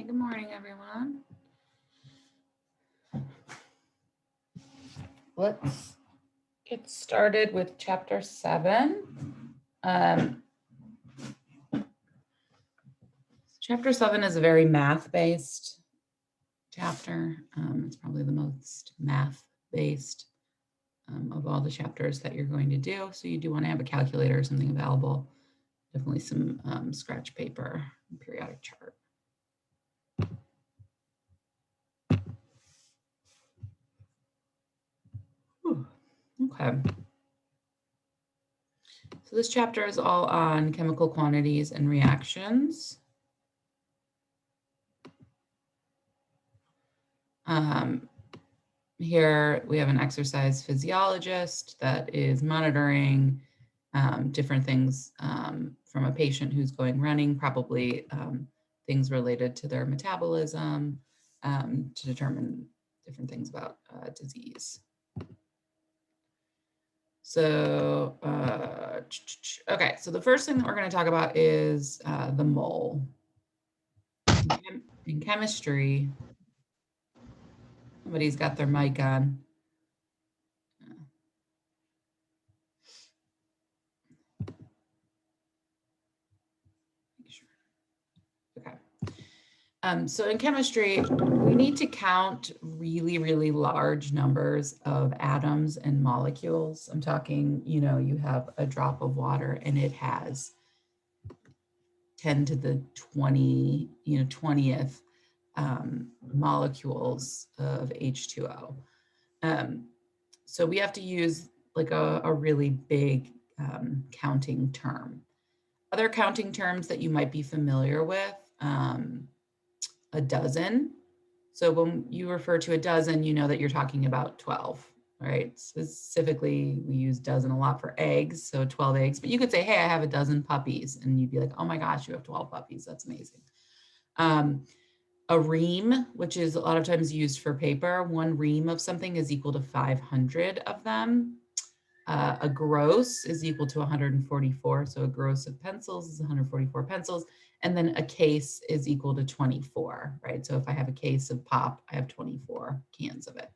Okay, good morning, everyone. Let's get started with chapter 7. Chapter 7 is a very math-based chapter. It's probably the most math-based of all the chapters that you're going to do. So you do want to have a calculator or something available. Definitely some scratch paper and periodic chart. Whew. Okay. So this chapter is all on chemical quantities and reactions. Here we have an exercise physiologist that is monitoring different things from a patient who's going running, probably things related to their metabolism to determine different things about disease. So, okay, so the first thing that we're going to talk about is the mole. In chemistry, somebody's got their mic on. Okay. So in chemistry, we need to count really, really large numbers of atoms and molecules. I'm talking, you have a drop of water and it has 10 to the 20th molecules of H2O. So we have to use like a really big counting term. Other counting terms that you might be familiar with, a dozen. So when you refer to a dozen, you know that you're talking about 12, right? Specifically, we use dozen a lot for eggs, so 12 eggs. But you could say, hey, I have a dozen puppies. And you'd be like, oh my gosh, you have 12 puppies. That's amazing. A ream, which is a lot of times used for paper, one ream of something is equal to 500 of them. A gross is equal to 144. So a gross of pencils is 144 pencils. And then a case is equal to 24, right? So if I have a case of pop, I have 24 cans of it.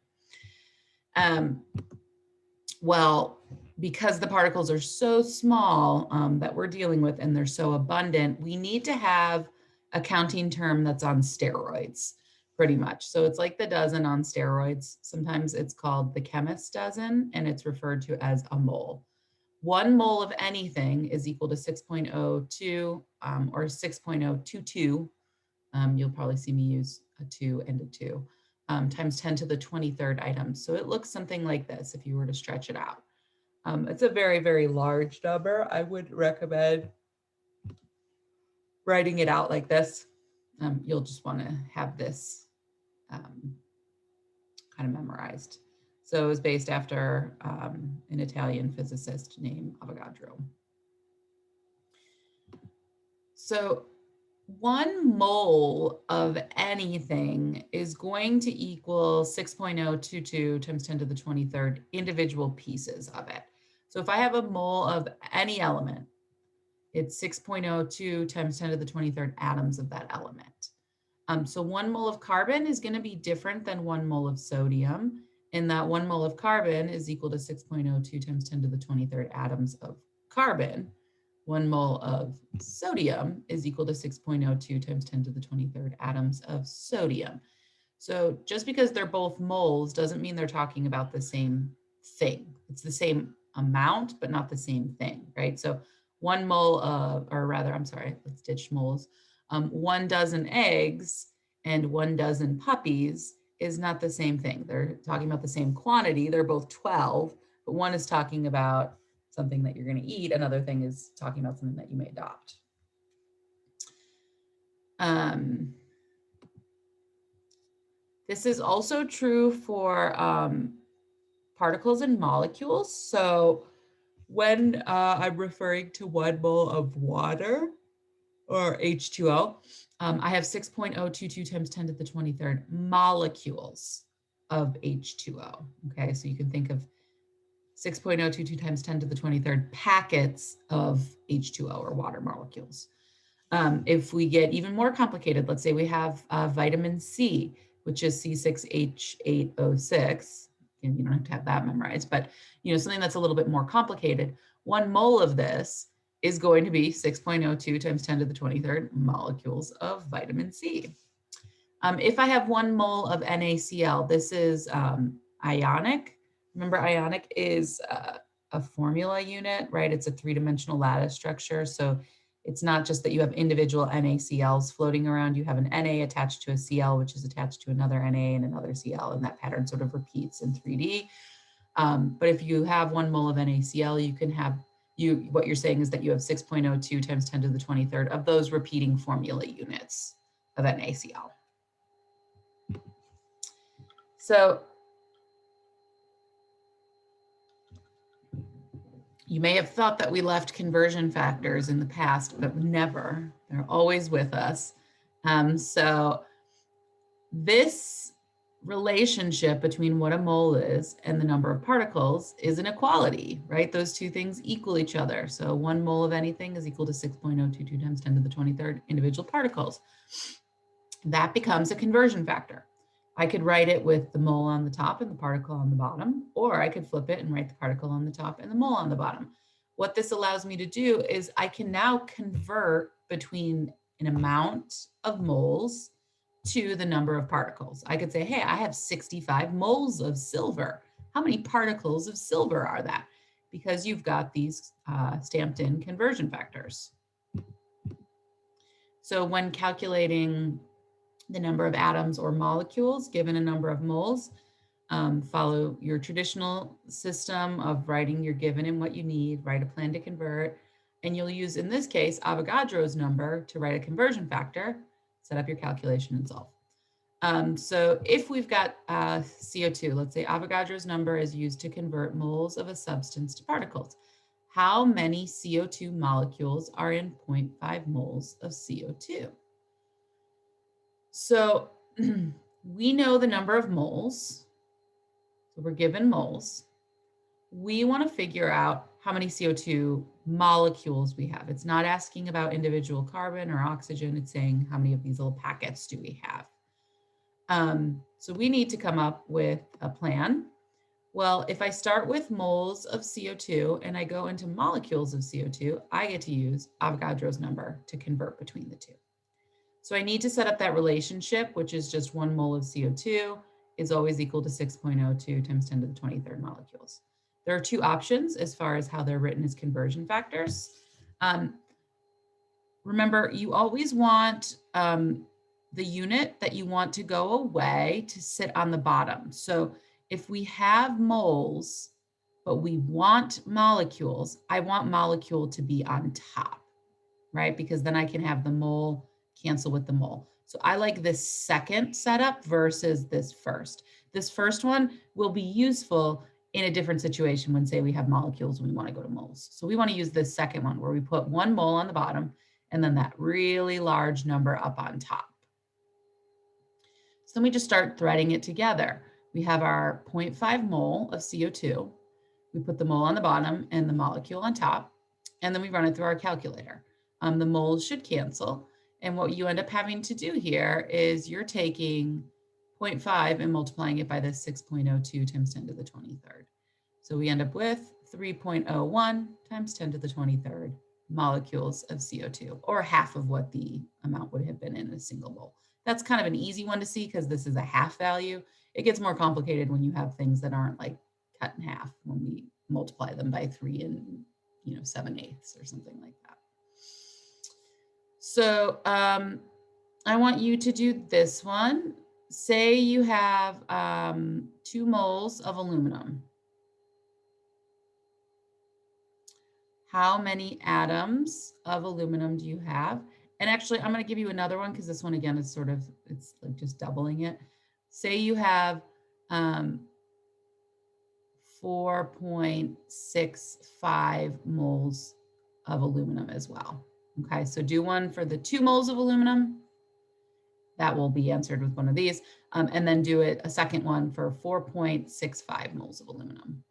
Well, because the particles are so small that we're dealing with and they're so abundant, we need to have a counting term that's on steroids, pretty much. So it's like the dozen on steroids. Sometimes it's called the chemist's dozen, and it's referred to as a mole. 1 mole of anything is equal to 6.02 or 6.022. You'll probably see me use a 2 and a 2 times 10 to the 23rd items. So it looks something like this if you were to stretch it out. It's a very, very large number. I would recommend writing it out like this. You'll just want to have this kind of memorized. So it was based after an Italian physicist named Avogadro. So 1 mole of anything is going to equal 6.022 times 10 to the 23rd individual pieces of it. So if I have a mole of any element, it's 6.02 times 10 to the 23rd atoms of that element. So 1 mole of carbon is going to be different than 1 mole of sodium, in that 1 mole of carbon is equal to 6.02 times 10 to the 23rd atoms of carbon. 1 mole of sodium is equal to 6.02 times 10 to the 23rd atoms of sodium. So just because they're both moles doesn't mean they're talking about the same thing. It's the same amount, but not the same thing, right? So 1 mole of, or rather, I'm sorry, let's ditch moles. 1 dozen eggs and 1 dozen puppies is not the same thing. They're talking about the same quantity. They're both 12, but one is talking about something that you're going to eat. Another thing is talking about something that you may adopt. This is also true for particles and molecules. So when I'm referring to 1 mole of water or H2O, I have 6.022 times 10 to the 23rd molecules of H2O. Okay, so you can think of 6.022 times 10 to the 23rd packets of H2O or water molecules. If we get even more complicated, let's say we have vitamin C, which is C6H8O6, and you don't have to have that memorized, but something that's a little bit more complicated. 1 mole of this is going to be 6.02 times 10 to the 23rd molecules of vitamin C. If I have 1 mole of NaCl, this is ionic. Remember, ionic is a formula unit, right? It's a 3-dimensional lattice structure. So it's not just that you have individual NaCl's floating around. You have an Na attached to a Cl, which is attached to another Na and another Cl, and that pattern sort of repeats in 3D. But if you have 1 mole of NaCl, you can have, what you're saying is that you have 6.02 times 10 to the 23rd of those repeating formula units of NaCl. So you may have thought that we left conversion factors in the past, but never. They're always with us. So this relationship between what a mole is and the number of particles is an equality, right? Those two things equal each other. So 1 mole of anything is equal to 6.022 times 10 to the 23rd individual particles. That becomes a conversion factor. I could write it with the mole on the top and the particle on the bottom, or I could flip it and write the particle on the top and the mole on the bottom. What this allows me to do is I can now convert between an amount of moles to the number of particles. I could say, hey, I have 65 moles of silver. How many particles of silver are that? Because you've got these stamped in conversion factors. So when calculating the number of atoms or molecules given a number of moles, follow your traditional system of writing your given and what you need, write a plan to convert, and you'll use, in this case, Avogadro's number to write a conversion factor, set up your calculation and solve. So if we've got CO2, let's say Avogadro's number is used to convert moles of a substance to particles. How many CO2 molecules are in 0.5 moles of CO2? So we know the number of moles. So we're given moles. We want to figure out how many CO2 molecules we have. It's not asking about individual carbon or oxygen. It's saying how many of these little packets do we have. So we need to come up with a plan. Well, if I start with moles of CO2 and I go into molecules of CO2, I get to use Avogadro's number to convert between the two. So I need to set up that relationship, which is just 1 mole of CO2 is always equal to 6.02 times 10 to the 23rd molecules. There are 2 options as far as how they're written as conversion factors. Remember, you always want the unit that you want to go away to sit on the bottom. So if we have moles, but we want molecules, I want molecule to be on top, right? Because then I can have the mole cancel with the mole. So I like this second setup versus this first. This first one will be useful in a different situation when, say, we have molecules and we want to go to moles. So we want to use this second one where we put 1 mole on the bottom and then that really large number up on top. So then we just start threading it together. We have our 0.5 mole of CO2. We put the mole on the bottom and the molecule on top, and then we run it through our calculator. The moles should cancel. And what you end up having to do here is you're taking 0.5 and multiplying it by this 6.02 times 10 to the 23rd. So we end up with 3.01 times 10 to the 23rd molecules of CO2, or half of what the amount would have been in a single mole. That's kind of an easy one to see because this is a half value. It gets more complicated when you have things that aren't like cut in half, when we multiply them by 3 and 7/8 or something like that. So I want you to do this one. Say you have 2 moles of aluminum. How many atoms of aluminum do you have? And actually, I'm going to give you another one because this one, again, is sort of, it's like just doubling it. Say you have 4.65 moles of aluminum as well. Okay, so do one for the 2 moles of aluminum. That will be answered with one of these. And then do a second one for 4.65 moles of aluminum.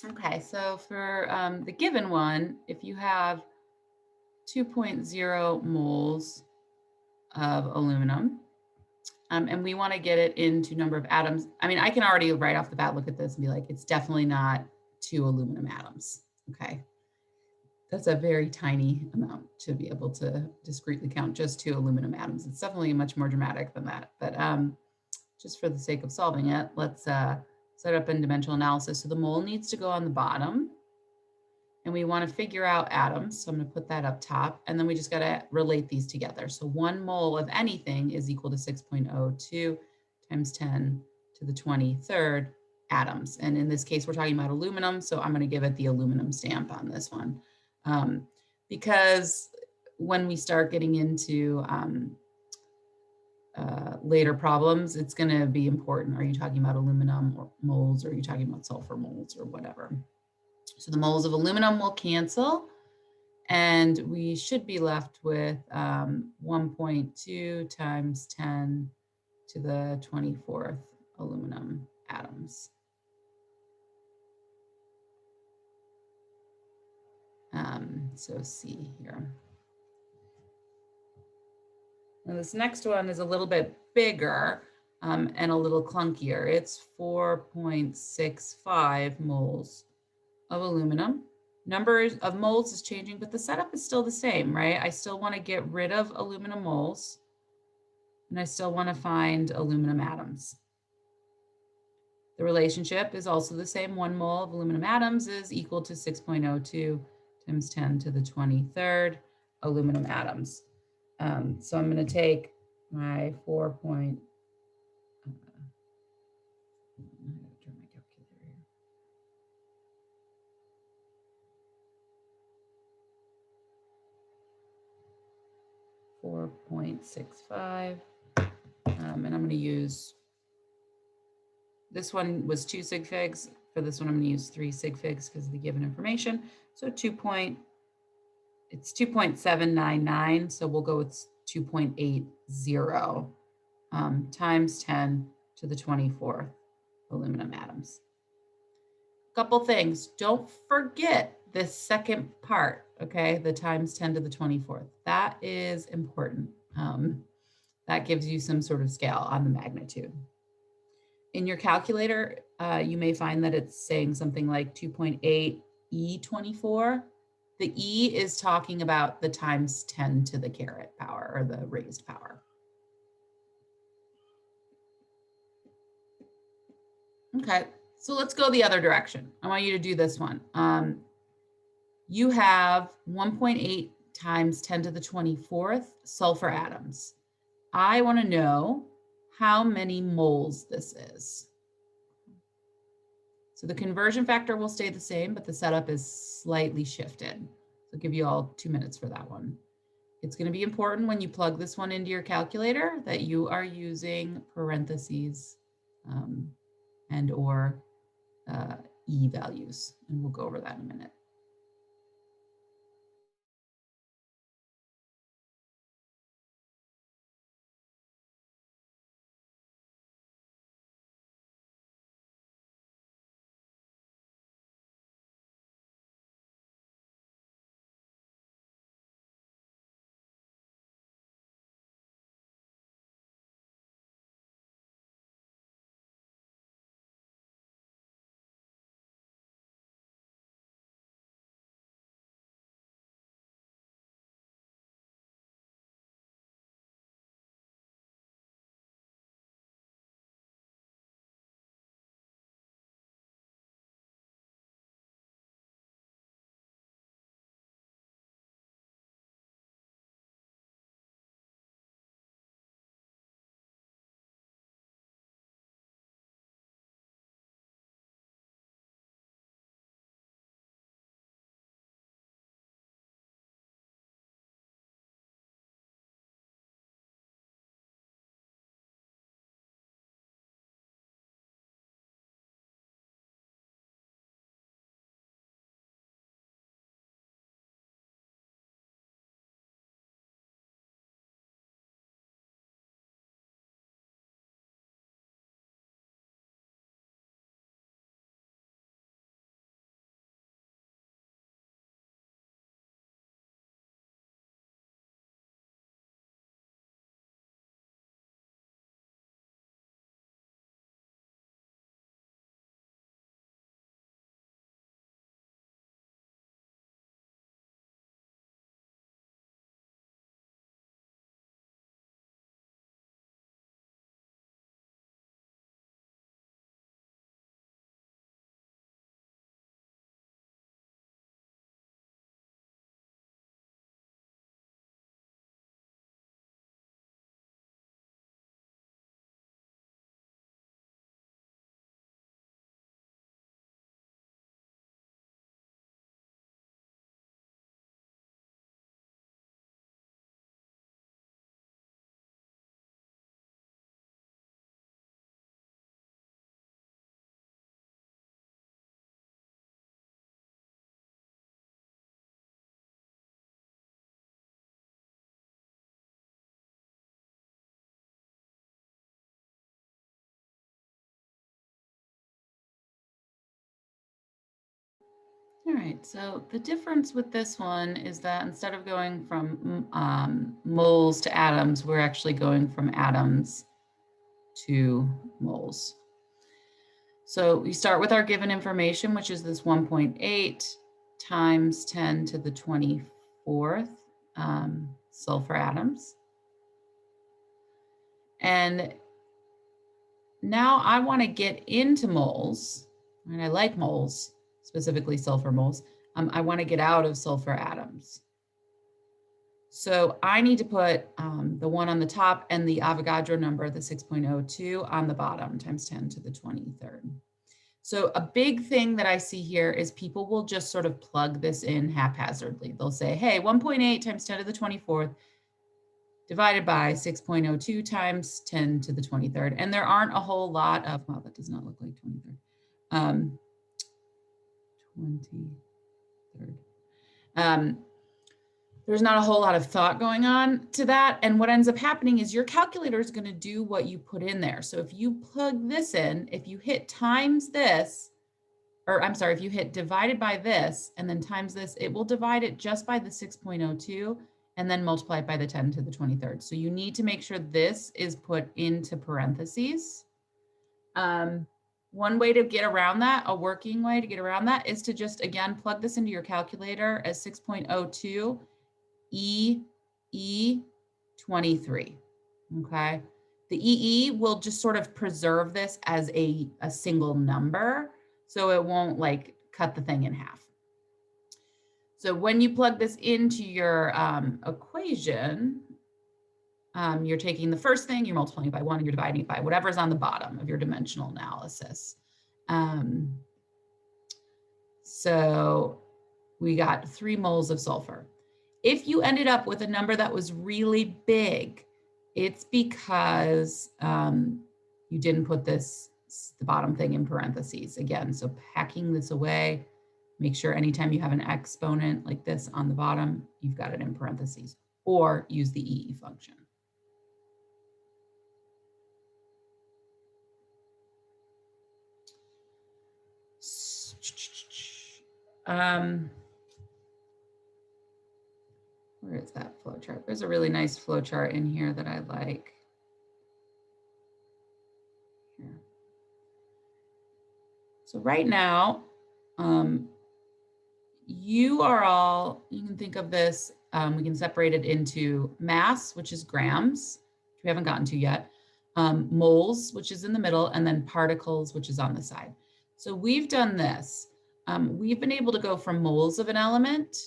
Okay, so for the given one, if you have 2.0 moles of aluminum, and we want to get it into number of atoms. I mean, I can already right off the bat look at this and be like, it's definitely not 2 aluminum atoms. Okay. That's a very tiny amount to be able to discretely count just 2 aluminum atoms. It's definitely much more dramatic than that. But just for the sake of solving it, let's set up in dimensional analysis. So the mole needs to go on the bottom, and we want to figure out atoms. So I'm going to put that up top, and then we just got to relate these together. So 1 mole of anything is equal to 6.02 times 10 to the 23rd atoms. And in this case, we're talking about aluminum. So I'm going to give it the aluminum stamp on this one. Because when we start getting into later problems, it's going to be important. Are you talking about aluminum or moles, or are you talking about sulfur moles or whatever? So the moles of aluminum will cancel, and we should be left with 1.2 times 10 to the 24th aluminum atoms. So C here. Now this next one is a little bit bigger and a little clunkier. It's 4.65 moles of aluminum. Numbers of moles is changing, but the setup is still the same, right? I still want to get rid of aluminum moles, and I still want to find aluminum atoms. The relationship is also the same. 1 mole of aluminum atoms is equal to 6.02 times 10 to the 23rd aluminum atoms. So I'm going to take my 4. I'm going to turn my calculator here. 4.65, and I'm going to use, this one was 2 sig figs. For this one, I'm going to use 3 sig figs because of the given information. So it's 2.799. So we'll go with 2.80 times 10 to the 24th aluminum atoms. Couple things. Don't forget this second part, okay? The times 10 to the 24th. That is important. That gives you some sort of scale on the magnitude. In your calculator, you may find that it's saying something like 2.8 E24. The E is talking about the times 10 to the caret power, or the raised power. Okay, so let's go the other direction. I want you to do this one. You have 1.8 times 10 to the 24th sulfur atoms. I want to know how many moles this is. So the conversion factor will stay the same, but the setup is slightly shifted. So I'll give you all 2 minutes for that one. It's going to be important when you plug this one into your calculator that you are using parentheses and or E values. And we'll go over that in a minute. All right, so the difference with this one is that instead of going from moles to atoms, we're actually going from atoms to moles. So we start with our given information, which is this 1.8 times 10 to the 24th sulfur atoms. And now I want to get into moles, and I like moles, specifically sulfur moles. I want to get out of sulfur atoms. So I need to put the 1 on the top and the Avogadro number, the 6.02, on the bottom, times 10 to the 23rd. So a big thing that I see here is people will just sort of plug this in haphazardly. They'll say, hey, 1.8 times 10 to the 24th divided by 6.02 times 10 to the 23rd. And there aren't a whole lot of, wow, that does not look like 23rd. 23rd. There's not a whole lot of thought going on to that. And what ends up happening is your calculator is going to do what you put in there. So if you plug this in, if you hit times this, or I'm sorry, if you hit divided by this and then times this, it will divide it just by the 6.02 and then multiply it by the 10 to the 23rd. So you need to make sure this is put into parentheses. One way to get around that, a working way to get around that, is to just, again, plug this into your calculator as 6.02 E23, okay? The EE will just sort of preserve this as a single number, so it won't like cut the thing in half. So when you plug this into your equation, you're taking the first thing, you're multiplying it by 1, and you're dividing it by whatever's on the bottom of your dimensional analysis. So we got 3 moles of sulfur. If you ended up with a number that was really big, it's because you didn't put the bottom thing in parentheses. Again, so packing this away, make sure anytime you have an exponent like this on the bottom, you've got it in parentheses, or use the EE function. Where is that flow chart? There's a really nice flow chart in here that I like. Here. So right now, you can think of this, we can separate it into mass, which is grams, which we haven't gotten to yet, moles, which is in the middle, and then particles, which is on the side. So we've done this. We've been able to go from moles of an element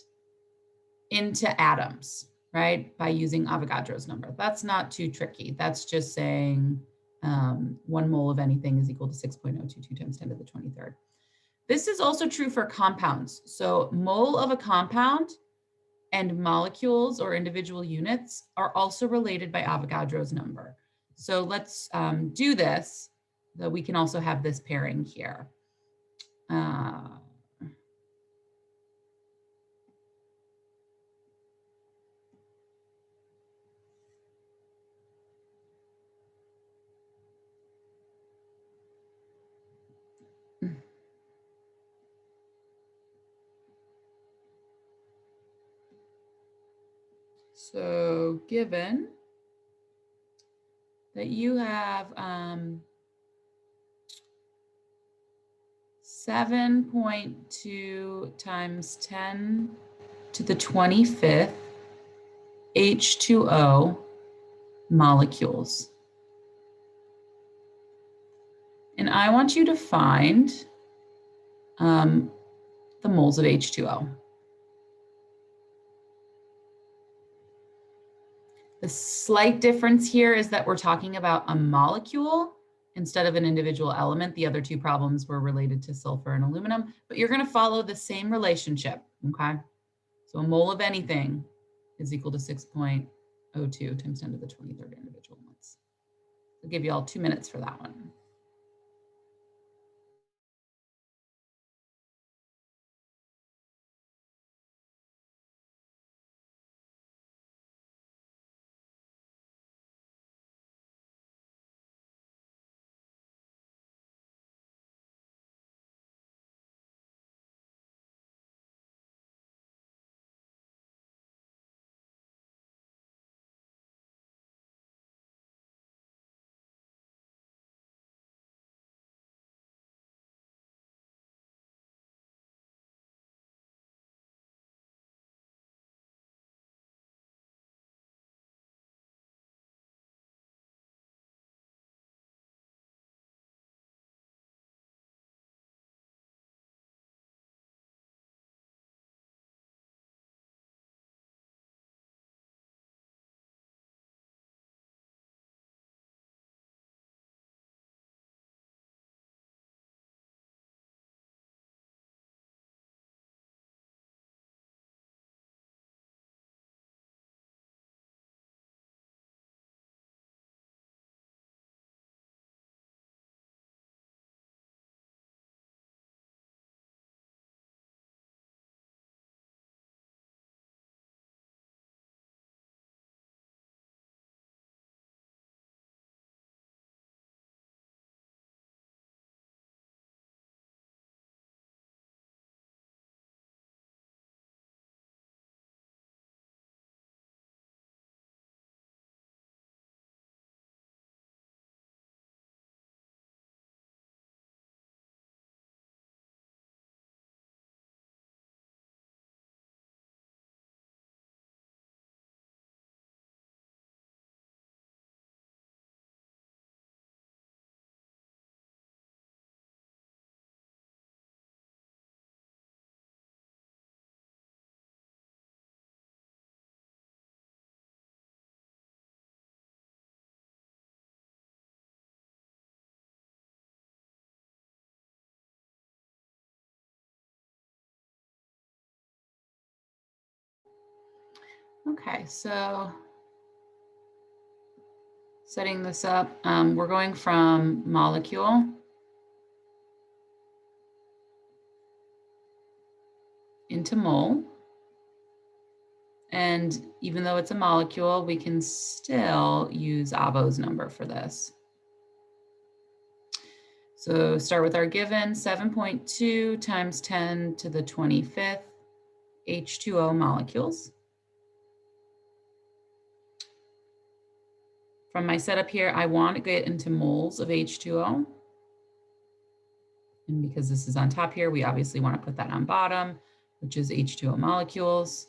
into atoms, right? By using Avogadro's number. That's not too tricky. That's just saying 1 mole of anything is equal to 6.022 times 10 to the 23rd. This is also true for compounds. So mole of a compound and molecules or individual units are also related by Avogadro's number. So let's do this, that we can also have this pairing here. So given that you have 7.2 times 10 to the 25th H2O molecules. And I want you to find the moles of H2O. The slight difference here is that we're talking about a molecule instead of an individual element. The other 2 problems were related to sulfur and aluminum, but you're going to follow the same relationship, okay? So a mole of anything is equal to 6.02 times 10 to the 23rd individual ones. I'll give you all 2 minutes for that one. Okay, so setting this up, we're going from molecule into mole. And even though it's a molecule, we can still use Avo's number for this. So start with our given 7.2 times 10 to the 25th H2O molecules. From my setup here, I want to get into moles of H2O. And because this is on top here, we obviously want to put that on bottom, which is H2O molecules.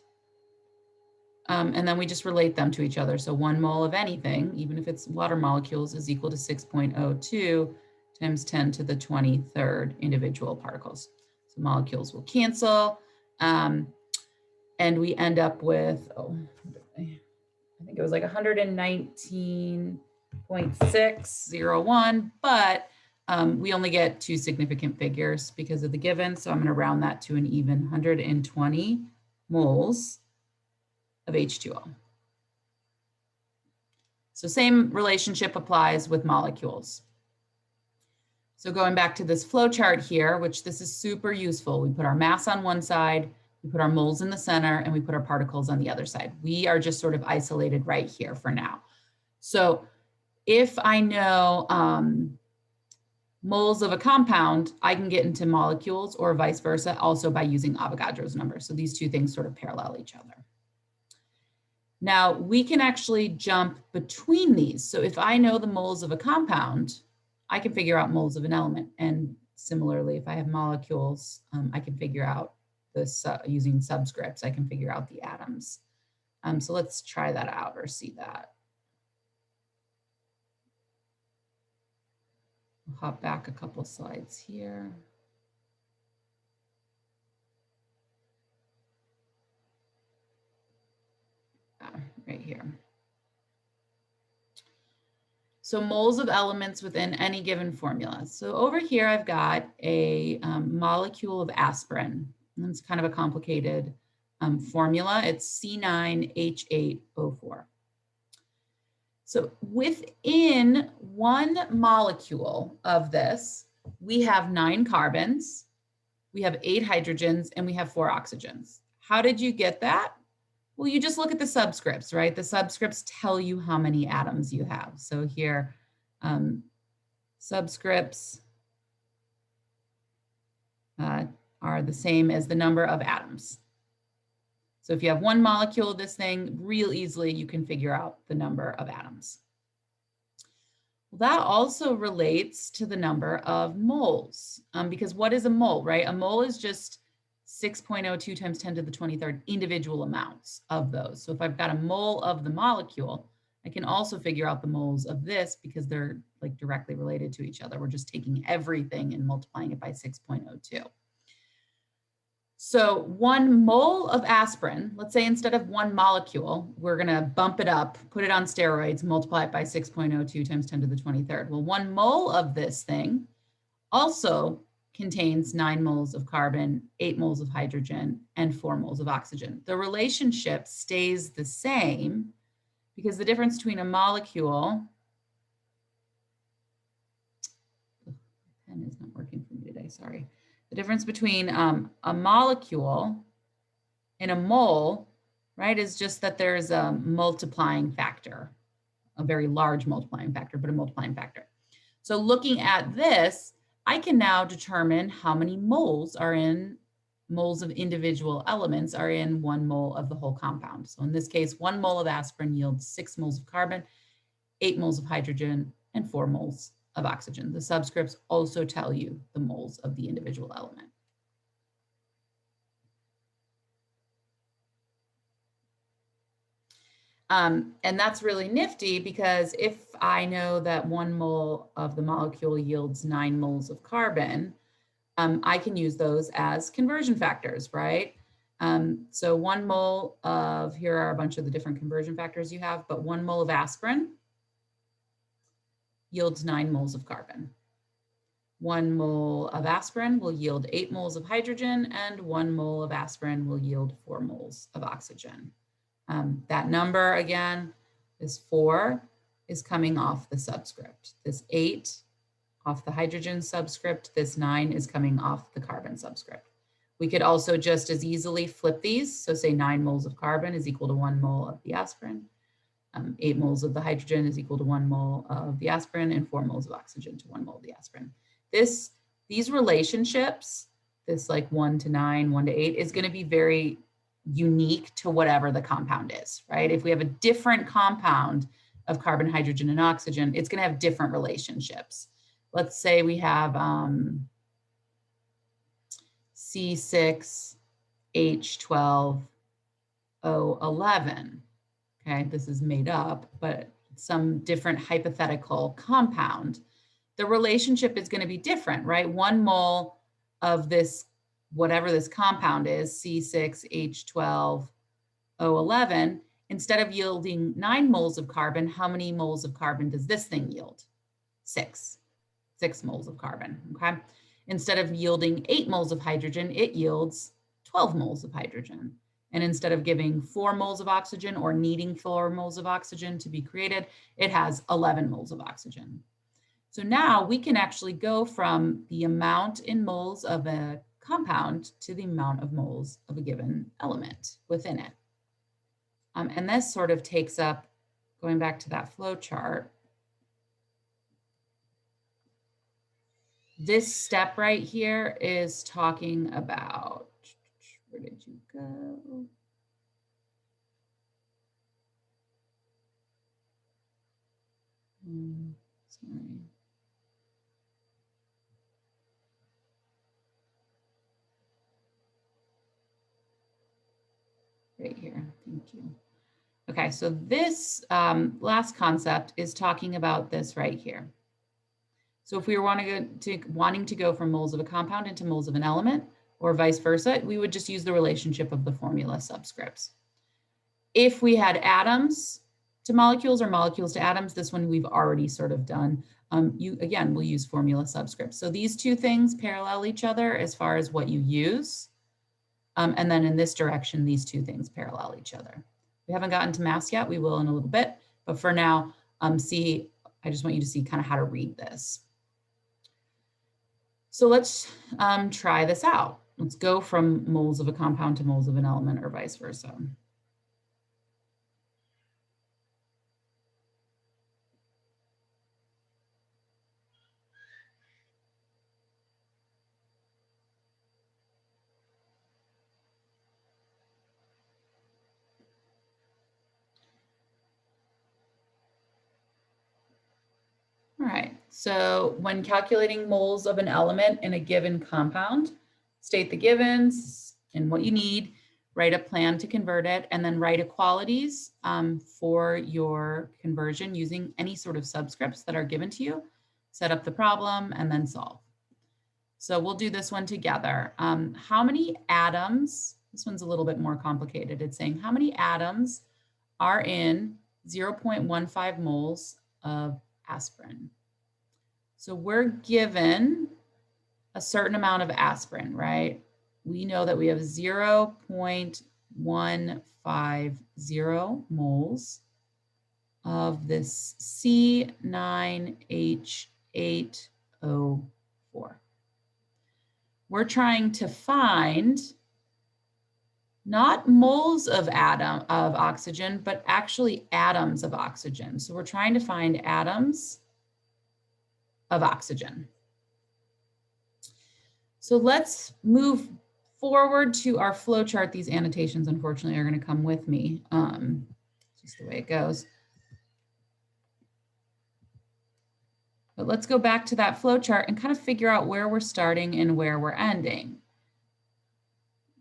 And then we just relate them to each other. So 1 mole of anything, even if it's water molecules, is equal to 6.02 times 10 to the 23rd individual particles. So molecules will cancel. And we end up with, I think it was like 119.601, but we only get 2 significant figures because of the given. So I'm going to round that to an even 120 moles of H2O. So same relationship applies with molecules. So going back to this flow chart here, which this is super useful. We put our mass on one side, we put our moles in the center, and we put our particles on the other side. We are just sort of isolated right here for now. So if I know moles of a compound, I can get into molecules or vice versa also by using Avogadro's number. So these two things sort of parallel each other. Now we can actually jump between these. So if I know the moles of a compound, I can figure out moles of an element. And similarly, if I have molecules, I can figure out this using subscripts, I can figure out the atoms. So let's try that out or see that. I'll hop back a couple slides here. Right here. So moles of elements within any given formula. So over here, I've got a molecule of aspirin. And it's kind of a complicated formula. It's C9H8O4. So within one molecule of this, we have 9 carbons, we have 8 hydrogens, and we have 4 oxygens. How did you get that? Well, you just look at the subscripts, right? The subscripts tell you how many atoms you have. So here, subscripts are the same as the number of atoms. So if you have one molecule of this thing, real easily you can figure out the number of atoms. Well, that also relates to the number of moles, because what is a mole, right? A mole is just 6.02 times 10 to the 23rd individual amounts of those. So if I've got a mole of the molecule, I can also figure out the moles of this because they're like directly related to each other. We're just taking everything and multiplying it by 6.02. So 1 mole of aspirin, let's say instead of 1 molecule, we're going to bump it up, put it on steroids, multiply it by 6.02 times 10 to the 23rd. Well, 1 mole of this thing also contains 9 moles of carbon, 8 moles of hydrogen, and 4 moles of oxygen. The relationship stays the same because the difference between a molecule, the pen is not working for me today, sorry. The difference between a molecule and a mole, right, is just that there's a multiplying factor, a very large multiplying factor, but a multiplying factor. So looking at this, I can now determine how many moles of individual elements are in 1 mole of the whole compound. So in this case, 1 mole of aspirin yields 6 moles of carbon, 8 moles of hydrogen, and 4 moles of oxygen. The subscripts also tell you the moles of the individual element. And that's really nifty because if I know that 1 mole of the molecule yields 9 moles of carbon, I can use those as conversion factors, right? So 1 mole of, here are a bunch of the different conversion factors you have, but 1 mole of aspirin yields 9 moles of carbon. 1 mole of aspirin will yield 8 moles of hydrogen, and 1 mole of aspirin will yield 4 moles of oxygen. That number again, this 4 is coming off the subscript. This 8 off the hydrogen subscript. This 9 is coming off the carbon subscript. We could also just as easily flip these. So say 9 moles of carbon is equal to 1 mole of the aspirin. 8 moles of the hydrogen is equal to 1 mole of the aspirin, and 4 moles of oxygen to 1 mole of the aspirin. These relationships, this like 1 to 9, 1 to 8, is going to be very unique to whatever the compound is, right? If we have a different compound of carbon, hydrogen, and oxygen, it's going to have different relationships. Let's say we have C6H12O11. Okay, this is made up, but some different hypothetical compound. The relationship is going to be different, right? 1 mole of this, whatever this compound is, C6H12O11, instead of yielding 9 moles of carbon, how many moles of carbon does this thing yield? 6 moles of carbon, okay? Instead of yielding 8 moles of hydrogen, it yields 12 moles of hydrogen. And instead of giving 4 moles of oxygen or needing 4 moles of oxygen to be created, it has 11 moles of oxygen. So now we can actually go from the amount in moles of a compound to the amount of moles of a given element within it. And this sort of takes up, going back to that flow chart, this step right here is talking about, where did you go? Sorry. Right here, thank you. Okay, so this last concept is talking about this right here. So if we were wanting to go from moles of a compound into moles of an element, or vice versa, we would just use the relationship of the formula subscripts. If we had atoms to molecules or molecules to atoms, this one we've already sort of done. Again, we'll use formula subscripts. So these two things parallel each other as far as what you use. And then in this direction, these two things parallel each other. We haven't gotten to mass yet. We will in a little bit. But for now, I just want you to see kind of how to read this. So let's try this out. Let's go from moles of a compound to moles of an element or vice versa. All right, so when calculating moles of an element in a given compound, state the givens and what you need, write a plan to convert it, and then write equalities for your conversion using any sort of subscripts that are given to you. Set up the problem and then solve. So we'll do this one together. How many atoms, this one's a little bit more complicated. It's saying how many atoms are in 0.15 moles of aspirin. So we're given a certain amount of aspirin, right? We know that we have 0.150 moles of this C9H8O4. We're trying to find not moles of oxygen, but actually atoms of oxygen. So we're trying to find atoms of oxygen. So let's move forward to our flow chart. These annotations, unfortunately, are going to come with me. Just the way it goes. But let's go back to that flow chart and kind of figure out where we're starting and where we're ending.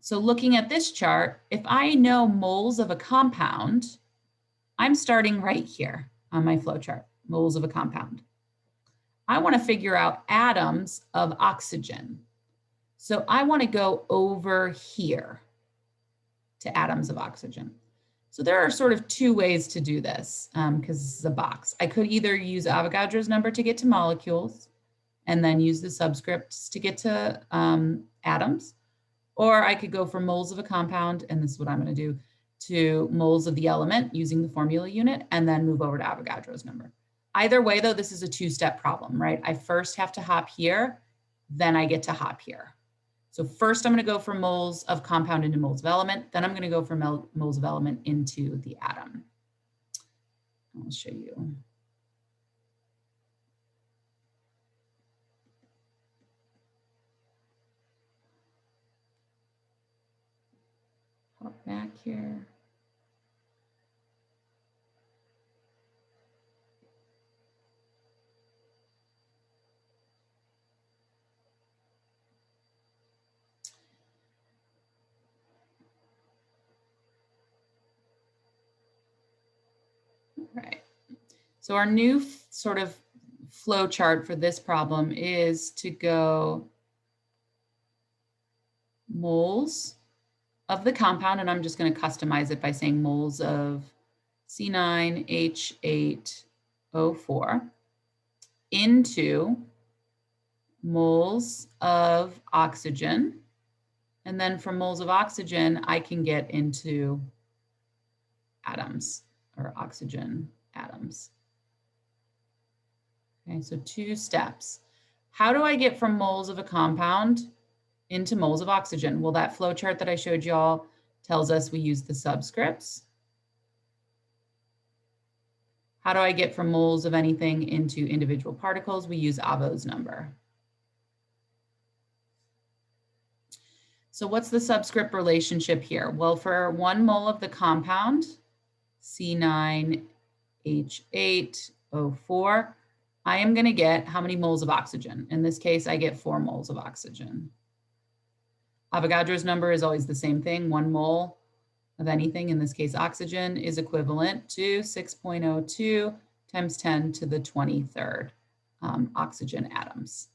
So looking at this chart, if I know moles of a compound, I'm starting right here on my flow chart, moles of a compound. I want to figure out atoms of oxygen. So I want to go over here to atoms of oxygen. So there are sort of two ways to do this because this is a box. I could either use Avogadro's number to get to molecules and then use the subscripts to get to atoms, or I could go for moles of a compound, and this is what I'm going to do, to moles of the element using the formula unit, and then move over to Avogadro's number. Either way, though, this is a two-step problem, right? I first have to hop here, then I get to hop here. So first I'm going to go for moles of compound into moles of element, then I'm going to go for moles of element into the atom. I'll show you. Hop back here. All right. So our new sort of flow chart for this problem is to go moles of the compound, and I'm just going to customize it by saying moles of C9H8O4 into moles of oxygen. And then from moles of oxygen, I can get into atoms or oxygen atoms. Okay, so two steps. How do I get from moles of a compound into moles of oxygen? Well, that flow chart that I showed y'all tells us we use the subscripts. How do I get from moles of anything into individual particles? We use Avo's number. So what's the subscript relationship here? Well, for 1 mole of the compound, C9H8O4, I am going to get how many moles of oxygen? In this case, I get 4 moles of oxygen. Avogadro's number is always the same thing. 1 mole of anything, in this case oxygen, is equivalent to 6.02 times 10 to the 23rd oxygen atoms.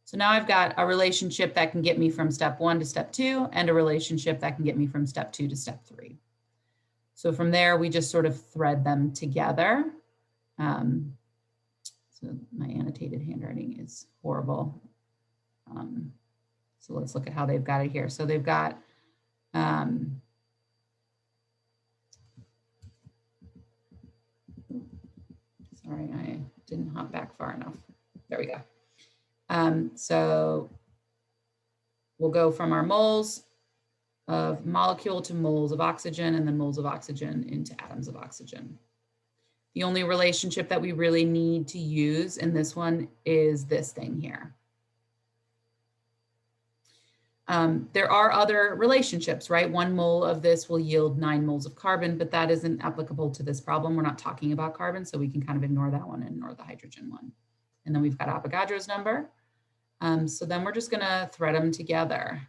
So now I've got a relationship that can get me from step 1 to step 2, and a relationship that can get me from step 2 to step 3. So from there, we just sort of thread them together. So my annotated handwriting is horrible. So let's look at how they've got it here. So they've got sorry, I didn't hop back far enough. There we go. So we'll go from our moles of molecule to moles of oxygen, and then moles of oxygen into atoms of oxygen. The only relationship that we really need to use in this one is this thing here. There are other relationships, right? 1 mole of this will yield 9 moles of carbon, but that isn't applicable to this problem. We're not talking about carbon, so we can kind of ignore that one and ignore the hydrogen one. And then we've got Avogadro's number. So then we're just going to thread them together.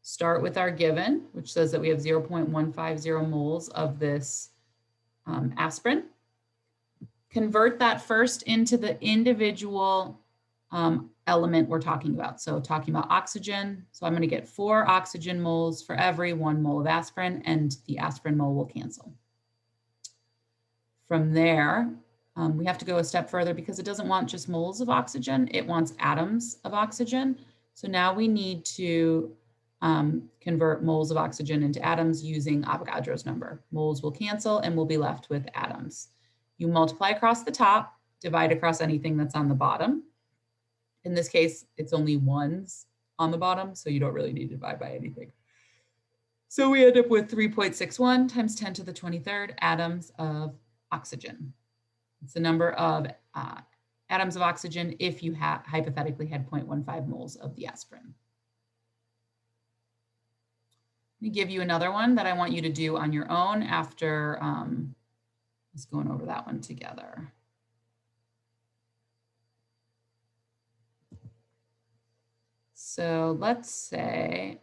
Start with our given, which says that we have 0.150 moles of this aspirin. Convert that first into the individual element we're talking about. So talking about oxygen. So I'm going to get 4 oxygen moles for every 1 mole of aspirin, and the aspirin mole will cancel. From there, we have to go a step further because it doesn't want just moles of oxygen, it wants atoms of oxygen. So now we need to convert moles of oxygen into atoms using Avogadro's number. Moles will cancel and we'll be left with atoms. You multiply across the top, divide across anything that's on the bottom. In this case, it's only 1s on the bottom, so you don't really need to divide by anything. So we end up with 3.61 times 10 to the 23rd atoms of oxygen. It's the number of atoms of oxygen if you hypothetically had 0.15 moles of the aspirin. Let me give you another one that I want you to do on your own after just going over that one together. So let's say,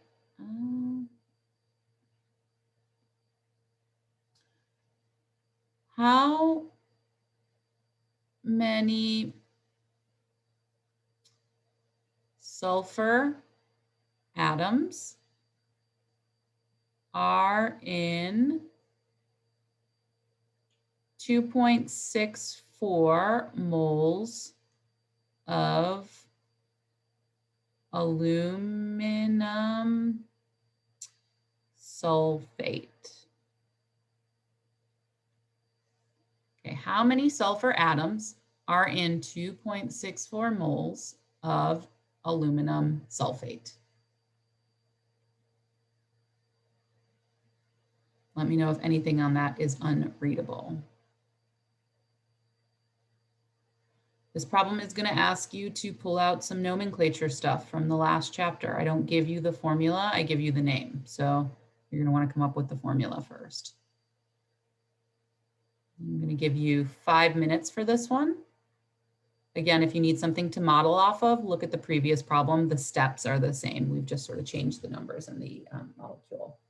how many sulfur atoms are in 2.64 moles of aluminum aluminum sulfate. Okay, how many sulfur atoms are in 2.64 moles of aluminum sulfate? Let me know if anything on that is unreadable. This problem is going to ask you to pull out some nomenclature stuff from the last chapter. I don't give you the formula, I give you the name. So you're going to want to come up with the formula first. I'm going to give you 5 minutes for this one. Again, if you need something to model off of, look at the previous problem. The steps are the same. We've just sort of changed the numbers in the molecule.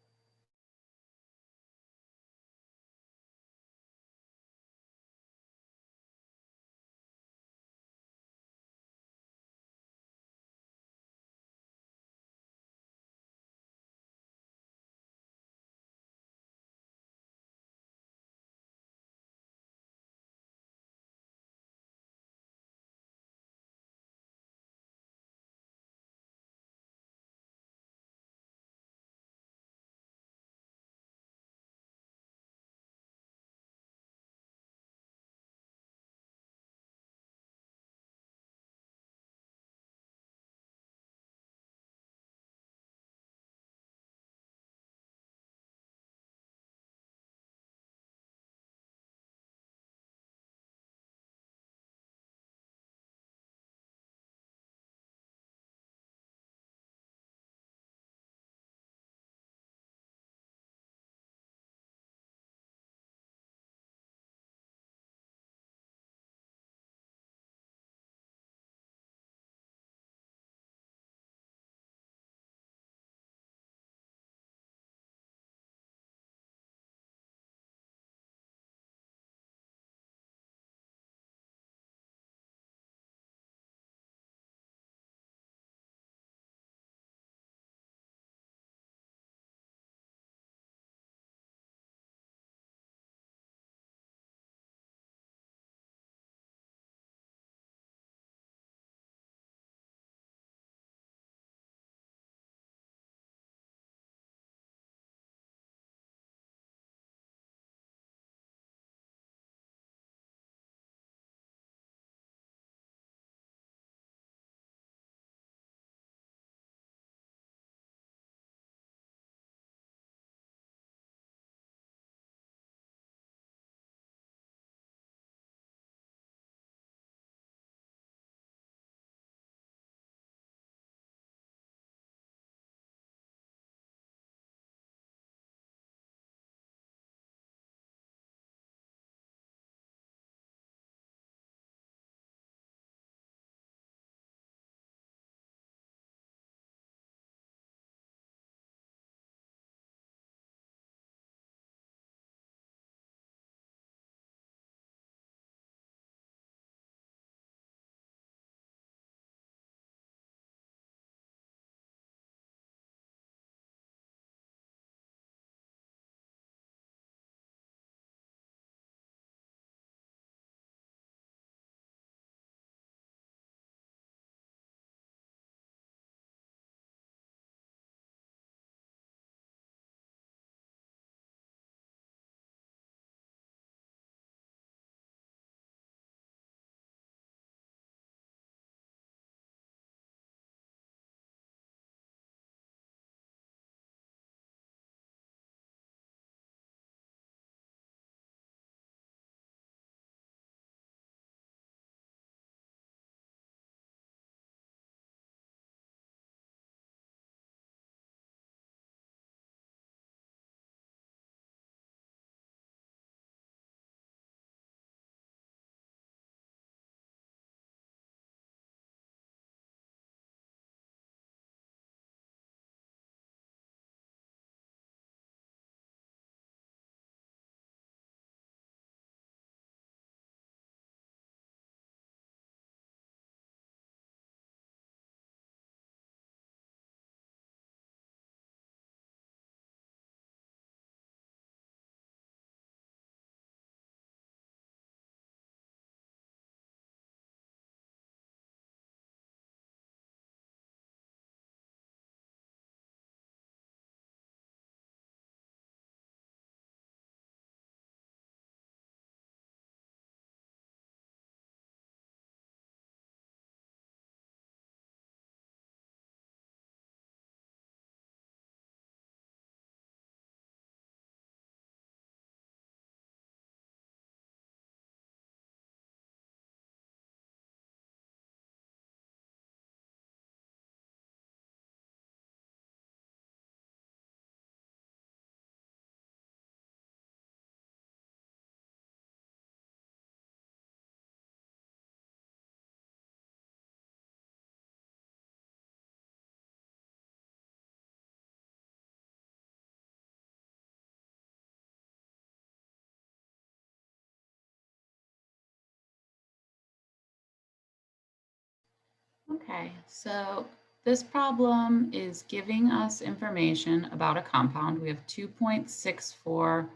Okay, so this problem is giving us information about a compound. We have 2.64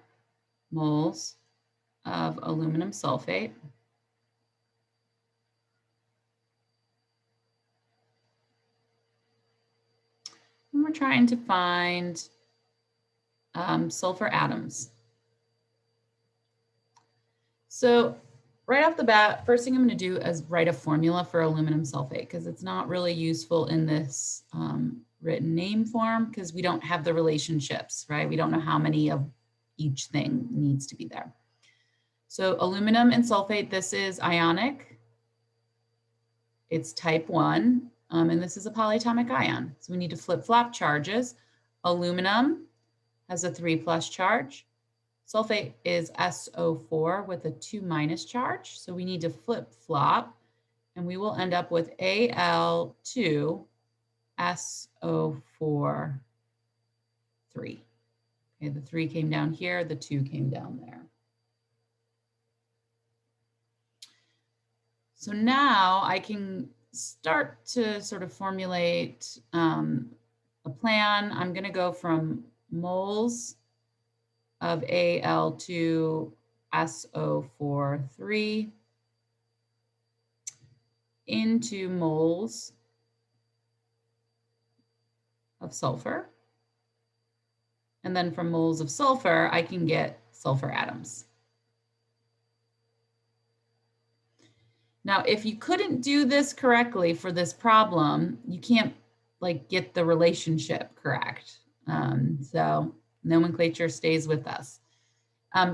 moles of aluminum sulfate. And we're trying to find sulfur atoms. So right off the bat, first thing I'm going to do is write a formula for aluminum sulfate because it's not really useful in this written name form because we don't have the relationships, right? We don't know how many of each thing needs to be there. So aluminum and sulfate, this is ionic. It's type 1, and this is a polyatomic ion. So we need to flip-flop charges. Aluminum has a 3+ charge. Sulfate is SO4 with a 2- charge. So we need to flip-flop, and we will end up with Al2SO4 3. Okay, the 3 came down here, the 2 came down there. So now I can start to sort of formulate a plan. I'm going to go from moles of Al2SO4 3 into moles of sulfur. And then from moles of sulfur, I can get sulfur atoms. Now, if you couldn't do this correctly for this problem, you can't like get the relationship correct. So nomenclature stays with us.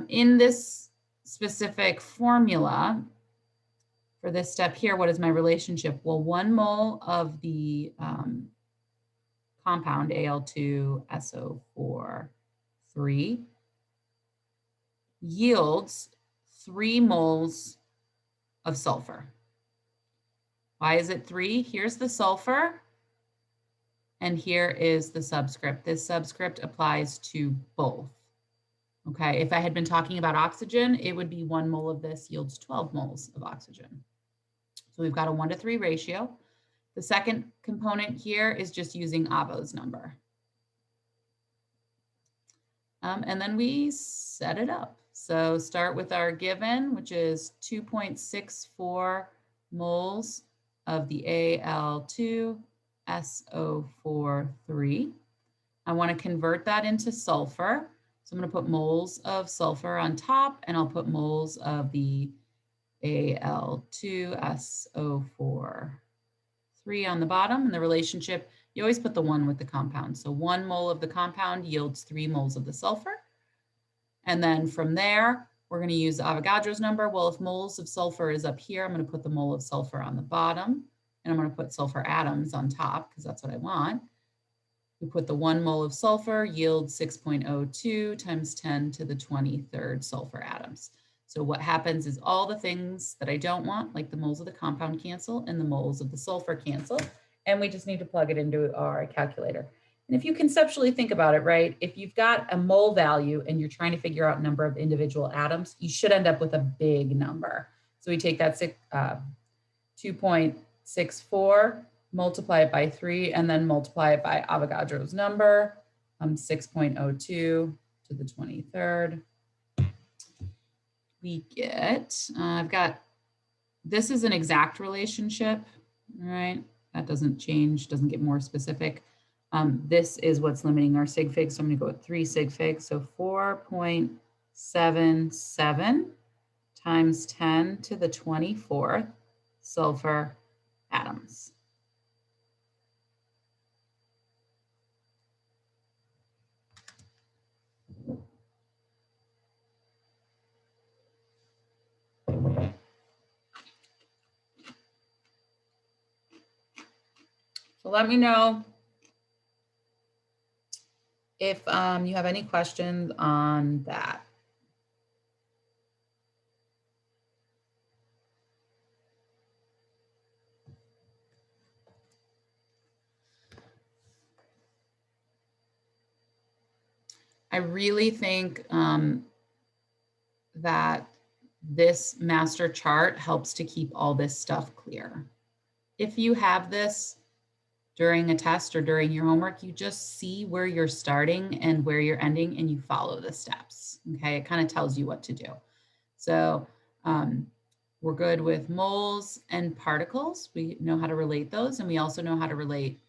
In this specific formula for this step here, what is my relationship? Well, 1 mole of the compound Al2SO4 3 yields 3 moles of sulfur. Why is it 3? Here's the sulfur, and here is the subscript. This subscript applies to both. Okay, if I had been talking about oxygen, it would be 1 mole of this yields 12 moles of oxygen. So we've got a 1-to-3 ratio. The second component here is just using Avo's number. And then we set it up. So start with our given, which is 2.64 moles of the Al2SO4 3. I want to convert that into sulfur. So I'm going to put moles of sulfur on top, and I'll put moles of the Al2SO4 3 on the bottom. And the relationship, you always put the 1 with the compound. So 1 mole of the compound yields 3 moles of the sulfur. And then from there, we're going to use Avogadro's number. Well, if moles of sulfur is up here, I'm going to put the mole of sulfur on the bottom, and I'm going to put sulfur atoms on top because that's what I want. We put the 1 mole of sulfur yields 6.02 times 10 to the 23rd sulfur atoms. So what happens is all the things that I don't want, like the moles of the compound, cancel, and the moles of the sulfur cancel. And we just need to plug it into our calculator. And if you conceptually think about it, right, if you've got a mole value and you're trying to figure out number of individual atoms, you should end up with a big number. So we take that 2.64, multiply it by 3, and then multiply it by Avogadro's number, 6.02 to the 23rd. We get, this is an exact relationship, right? That doesn't change, doesn't get more specific. This is what's limiting our sig fig. So I'm going to go with 3 sig figs. So 4.77 times 10 to the 24th sulfur atoms. So let me know if you have any questions on that. I really think that this master chart helps to keep all this stuff clear. if you have this during a test or during your homework, you just see where you're starting and where you're ending and you follow the steps, okay? It kind of tells you what to do. So we're good with moles and particles. We know how to relate those, and we also know how to relate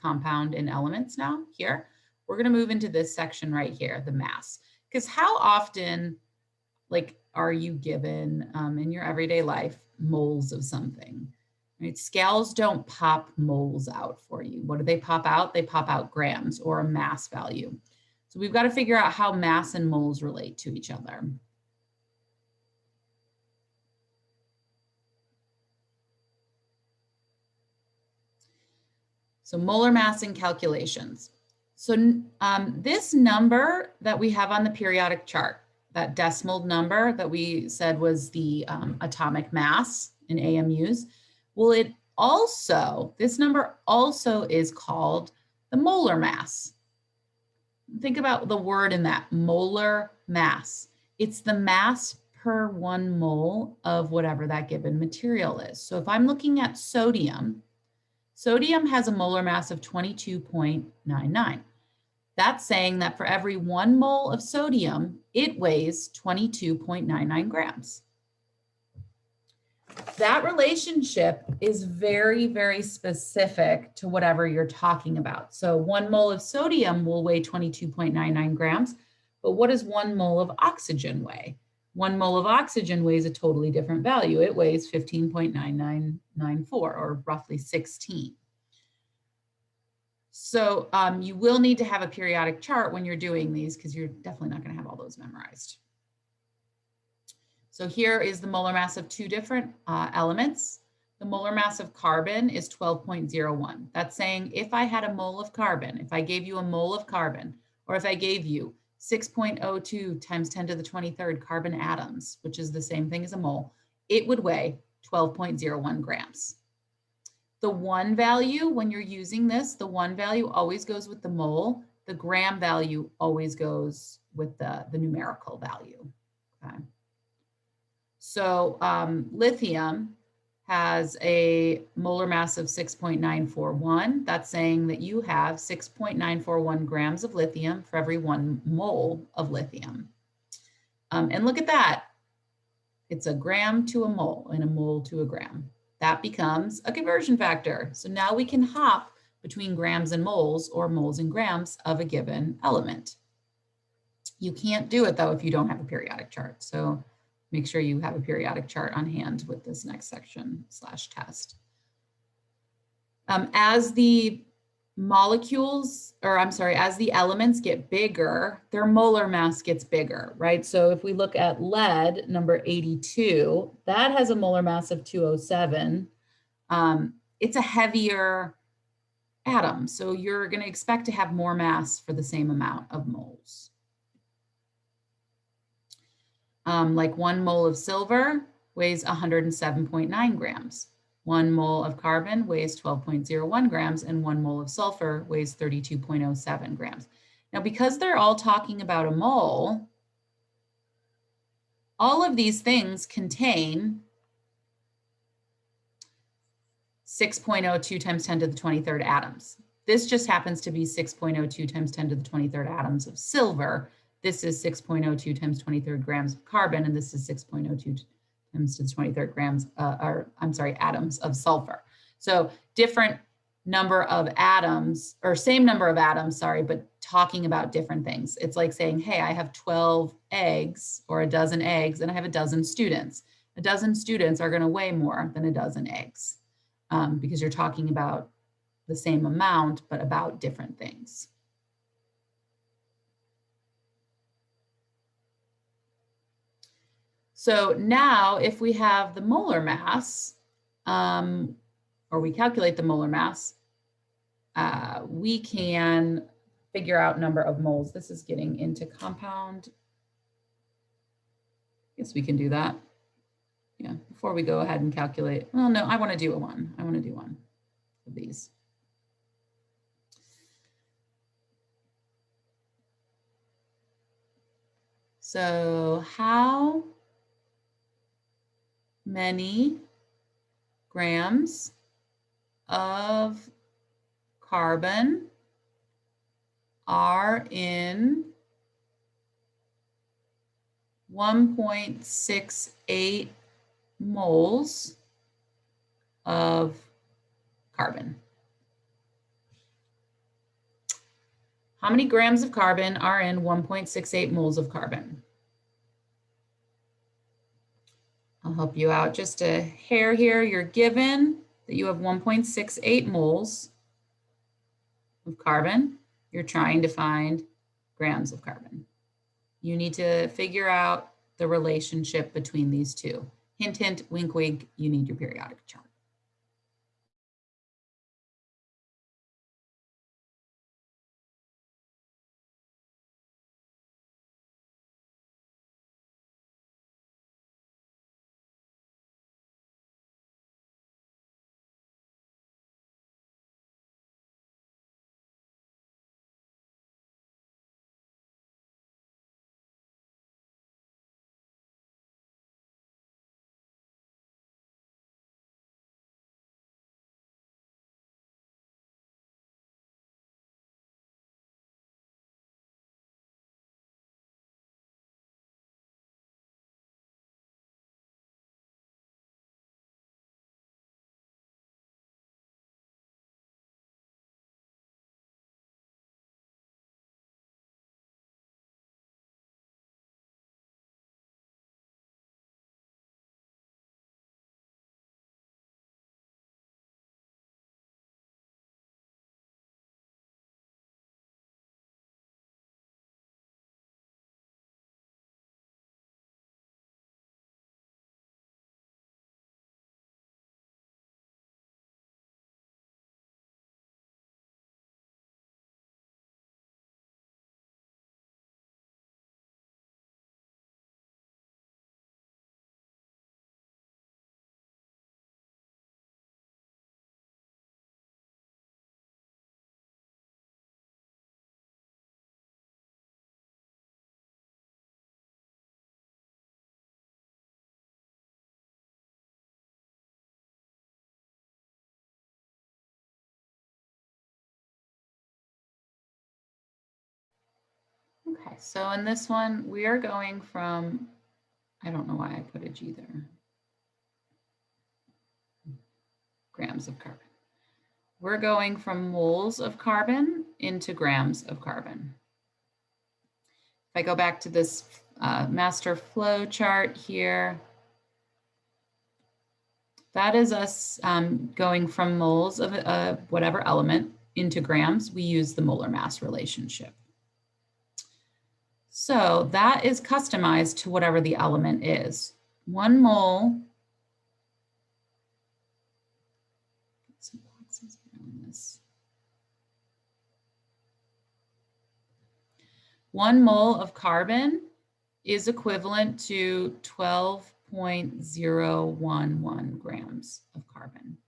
compound and elements now here. We're gonna move into this section right here, the mass, because how often like are you given in your everyday life moles of something? Right? Scales don't pop moles out for you. What do they pop out? They pop out grams or a mass value. So we've got to figure out how mass and moles relate to each other. So molar mass and calculations. So this number that we have on the periodic chart, that decimal number that we said was the atomic mass in AMUs, well, this number also is called the molar mass. Think about the word in that, molar mass. It's the mass per 1 mole of whatever that given material is. So if I'm looking at sodium, sodium has a molar mass of 22.99. That's saying that for every 1 mole of sodium, it weighs 22.99 grams. That relationship is very, very specific to whatever you're talking about. So 1 mole of sodium will weigh 22.99 grams, but what does 1 mole of oxygen weigh? 1 mole of oxygen weighs a totally different value. It weighs 15.9994, or roughly 16. So you will need to have a periodic chart when you're doing these, because you're definitely not going to have all those memorized. So here is the molar mass of 2 different elements. The molar mass of carbon is 12.01. That's saying if I had a mole of carbon, if I gave you a mole of carbon, or if I gave you 6.02 times 10 to the 23rd carbon atoms, which is the same thing as a mole, it would weigh 12.01 grams. The 1 value, when you're using this, the 1 value always goes with the mole. The gram value always goes with the numerical value. Okay. So lithium has a molar mass of 6.941. That's saying that you have 6.941 grams of lithium for every 1 mole of lithium. And look at that. It's a gram to a mole and a mole to a gram. That becomes a conversion factor. So now we can hop between grams and moles, or moles and grams of a given element. You can't do it though if you don't have a periodic chart. So make sure you have a periodic chart on hand with this next section /test. As the as the elements get bigger, their molar mass gets bigger, right? So if we look at lead, number 82, that has a molar mass of 207. It's a heavier atom, so you're going to expect to have more mass for the same amount of moles. Like 1 mole of silver weighs 107.9 grams. 1 mole of carbon weighs 12.01 grams, and 1 mole of sulfur weighs 32.07 grams. Now, because they're all talking about a mole, all of these things contain 6.02 times 10 to the 23rd atoms. This just happens to be 6.02 times 10 to the 23rd atoms of silver. This is 6.02 times 23rd grams of carbon, and this is 6.02 times to the 23rd grams, atoms of sulfur. So different number of atoms, or same number of atoms, but talking about different things. It's like saying, hey, I have 12 eggs or a dozen eggs, and I have a dozen students. A dozen students are going to weigh more than a dozen eggs because you're talking about the same amount, but about different things. So now if we have the molar mass, or we calculate the molar mass, we can figure out number of moles. This is getting into compound. I guess we can do that. Yeah, before we go ahead and calculate. Well, no, I want to do one. I want to do one of these. So how many grams of carbon are in 1.68 moles of carbon. How many grams of carbon are in 1.68 moles of carbon? I'll help you out just a hair here. You're given that you have 1.68 moles of carbon. You're trying to find grams of carbon. You need to figure out the relationship between these two. Hint, hint, wink, wink, you need your periodic chart. Okay, so in this one, we are going from, I don't know why I put a G there, grams of carbon. We're going from moles of carbon into grams of carbon. If I go back to this master flow chart here, that is us going from moles of whatever element into grams. We use the molar mass relationship. So that is customized to whatever the element is. 1 mole, some boxes around this. 1 mole of carbon is equivalent to 12.011 grams of carbon.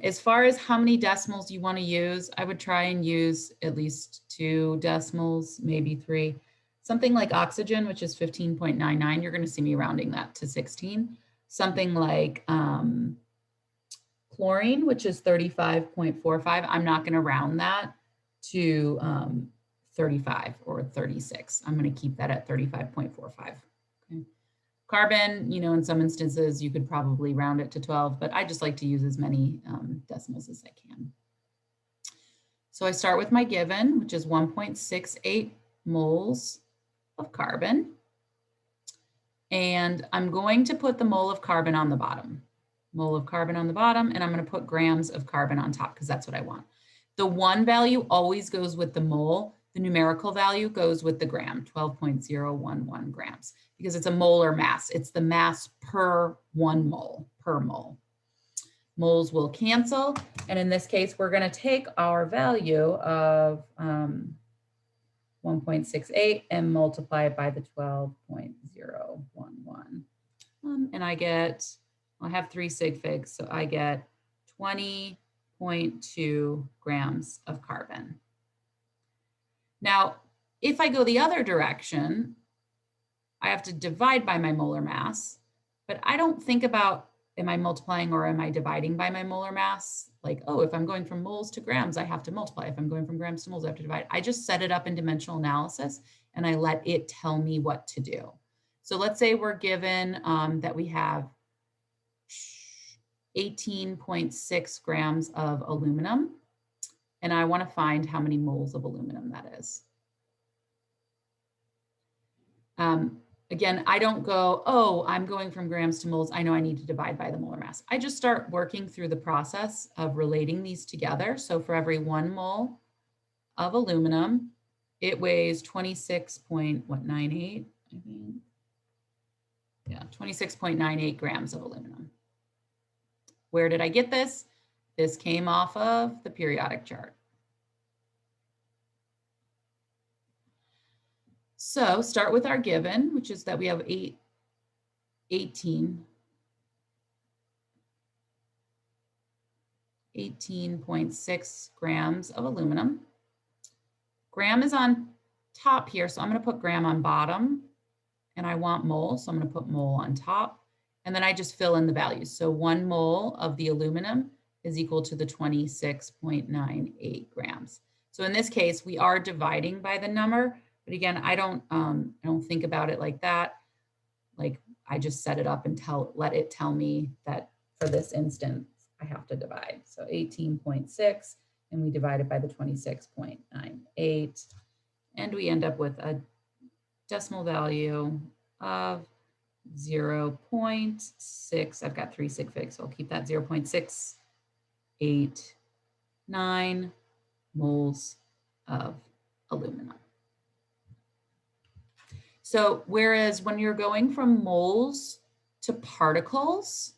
As far as how many decimals you want to use, I would try and use at least 2 decimals, maybe 3. Something like oxygen, which is 15.99, you're going to see me rounding that to 16. Something like chlorine, which is 35.45, I'm not going to round that to 35 or 36. I'm going to keep that at 35.45. Okay. Carbon, you know, in some instances, you could probably round it to 12, but I just like to use as many decimals as I can. So I start with my given, which is 1.68 moles of carbon. And I'm going to put the mole of carbon on the bottom. Mole of carbon on the bottom, and I'm going to put grams of carbon on top because that's what I want. The 1 value always goes with the mole. The numerical value goes with the gram, 12.011 grams, because it's a molar mass. It's the mass per 1 mole, per mole. Moles will cancel. And in this case, we're going to take our value of 1.68 and multiply it by the 12.011. And I get, I have 3 sig figs, so I get 20.2 grams of carbon. Now, if I go the other direction, I have to divide by my molar mass, but I don't think about am I multiplying or am I dividing by my molar mass? Like, oh, if I'm going from moles to grams, I have to multiply. If I'm going from grams to moles, I have to divide. I just set it up in dimensional analysis and I let it tell me what to do. So let's say we're given that we have 18.6 grams of aluminum, and I want to find how many moles of aluminum that is. Again, I don't go, oh, I'm going from grams to moles. I know I need to divide by the molar mass. I just start working through the process of relating these together. So for every 1 mole of aluminum, it weighs 26.98, I think. Yeah, 26.98 grams of aluminum. Where did I get this? This came off of the periodic chart. So start with our given, which is that we have 18.6 grams of aluminum. Gram is on top here, so I'm going to put gram on bottom, and I want mole, so I'm going to put mole on top, and then I just fill in the values. So 1 mole of the aluminum is equal to the 26.98 grams. So in this case, we are dividing by the number, but again, I don't think about it like that. Like, I just set it up and let it tell me that for this instance, I have to divide. So 18.6, and we divide it by the 26.98, and we end up with a decimal value of 0.6. I've got 3 sig figs, so I'll keep that 0.689 moles of aluminum. So whereas when you're going from moles to particles,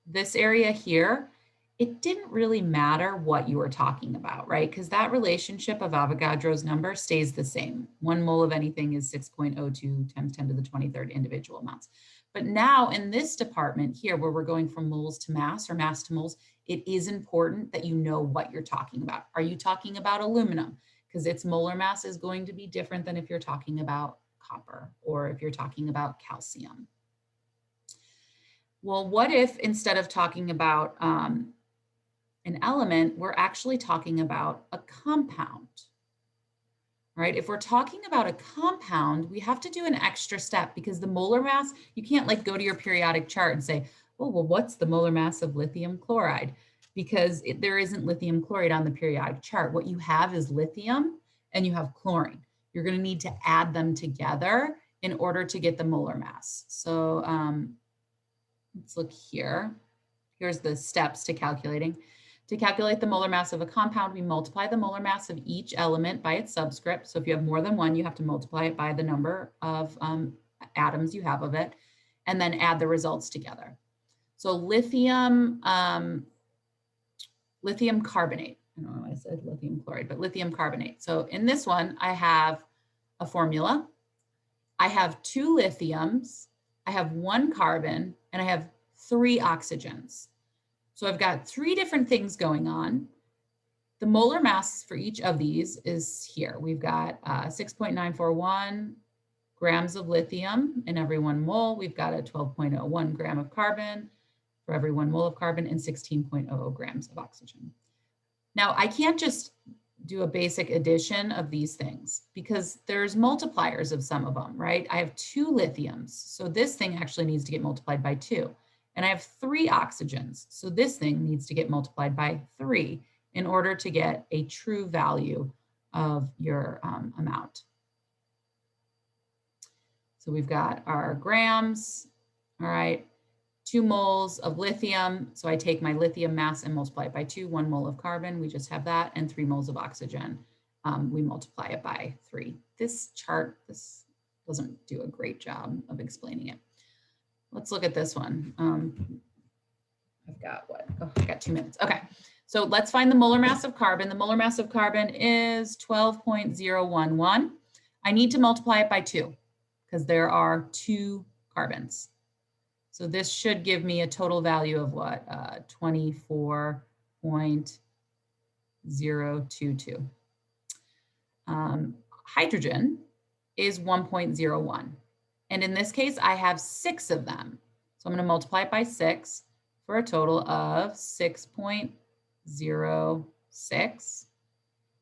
this area here, it didn't really matter what you were talking about, right? Because that relationship of Avogadro's number stays the same. 1 mole of anything is 6.02 times 10 to the 23rd individual amounts. But now in this department here, where we're going from moles to mass or mass to moles, it is important that you know what you're talking about. Are you talking about aluminum? Because its molar mass is going to be different than if you're talking about copper or if you're talking about calcium. Well, what if instead of talking about an element, we're actually talking about a compound, right? If we're talking about a compound, we have to do an extra step because the molar mass, you can't like go to your periodic chart and say, oh, well, what's the molar mass of lithium chloride? Because there isn't lithium chloride on the periodic chart. What you have is lithium and you have chlorine. You're going to need to add them together in order to get the molar mass. So let's look here. Here's the steps to calculating. To calculate the molar mass of a compound, we multiply the molar mass of each element by its subscript. So if you have more than one, you have to multiply it by the number of atoms you have of it, and then add the results together. So lithium carbonate. I don't know why I said lithium chloride, but lithium carbonate. So in this one, I have a formula. I have 2 lithiums, I have 1 carbon, and I have 3 oxygens. So I've got 3 different things going on. The molar mass for each of these is here. We've got 6.941 grams of lithium in every 1 mole. We've got a 12.01 gram of carbon for every 1 mole of carbon and 16.00 grams of oxygen. Now, I can't just do a basic addition of these things because there's multipliers of some of them, right? I have 2 lithiums. So this thing actually needs to get multiplied by 2. And I have 3 oxygens. So this thing needs to get multiplied by 3 in order to get a true value of your amount. So we've got our grams, all right, 2 moles of lithium. So I take my lithium mass and multiply it by 2, 1 mole of carbon, we just have that, and 3 moles of oxygen. We multiply it by 3. This chart, this doesn't do a great job of explaining it. Let's look at this one. I've got what? Oh, I got 2 minutes. Okay, so let's find the molar mass of carbon. The molar mass of carbon is 12.011. I need to multiply it by 2 because there are 2 carbons. So this should give me a total value of what? 24.022. Hydrogen is 1.01. And in this case, I have 6 of them. So I'm going to multiply it by 6 for a total of 6.06.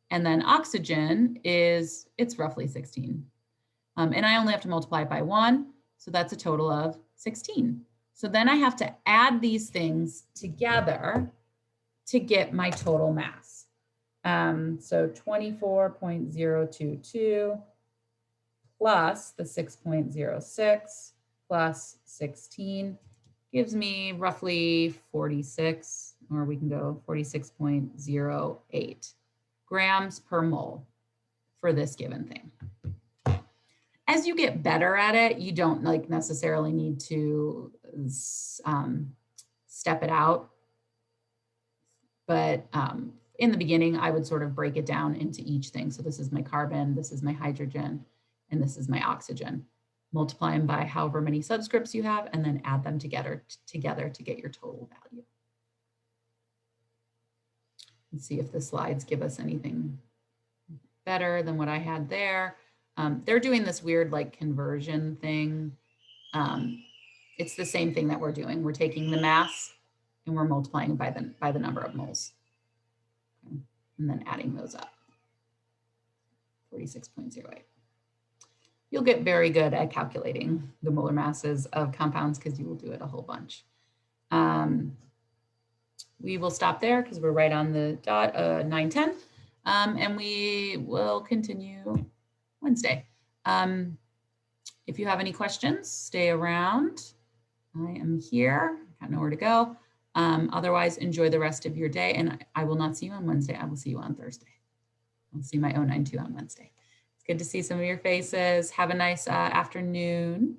And then oxygen is, it's roughly 16. And I only have to multiply it by 1. So that's a total of 16. So then I have to add these things together to get my total mass. So 24.022 plus the 6.06 plus 16 gives me roughly 46, or we can go 46.08 grams per mole for this given thing. As you get better at it, you don't like necessarily need to step it out. But in the beginning, I would sort of break it down into each thing. So this is my carbon, this is my hydrogen, and this is my oxygen. Multiply them by however many subscripts you have, and then add them together to get your total value. Let's see if the slides give us anything better than what I had there. They're doing this weird like conversion thing. It's the same thing that we're doing. We're taking the mass and we're multiplying by the number of moles. Okay. And then adding those up. 46.08. You'll get very good at calculating the molar masses of compounds because you will do it a whole bunch. We will stop there because we're right on the dot, 9:10, and we will continue Wednesday. If you have any questions, stay around. I am here. I got nowhere to go. Otherwise, enjoy the rest of your day, and I will not see you on Wednesday. I will see you on Thursday. I'll see my 092 on Wednesday. It's good to see some of your faces. Have a nice afternoon.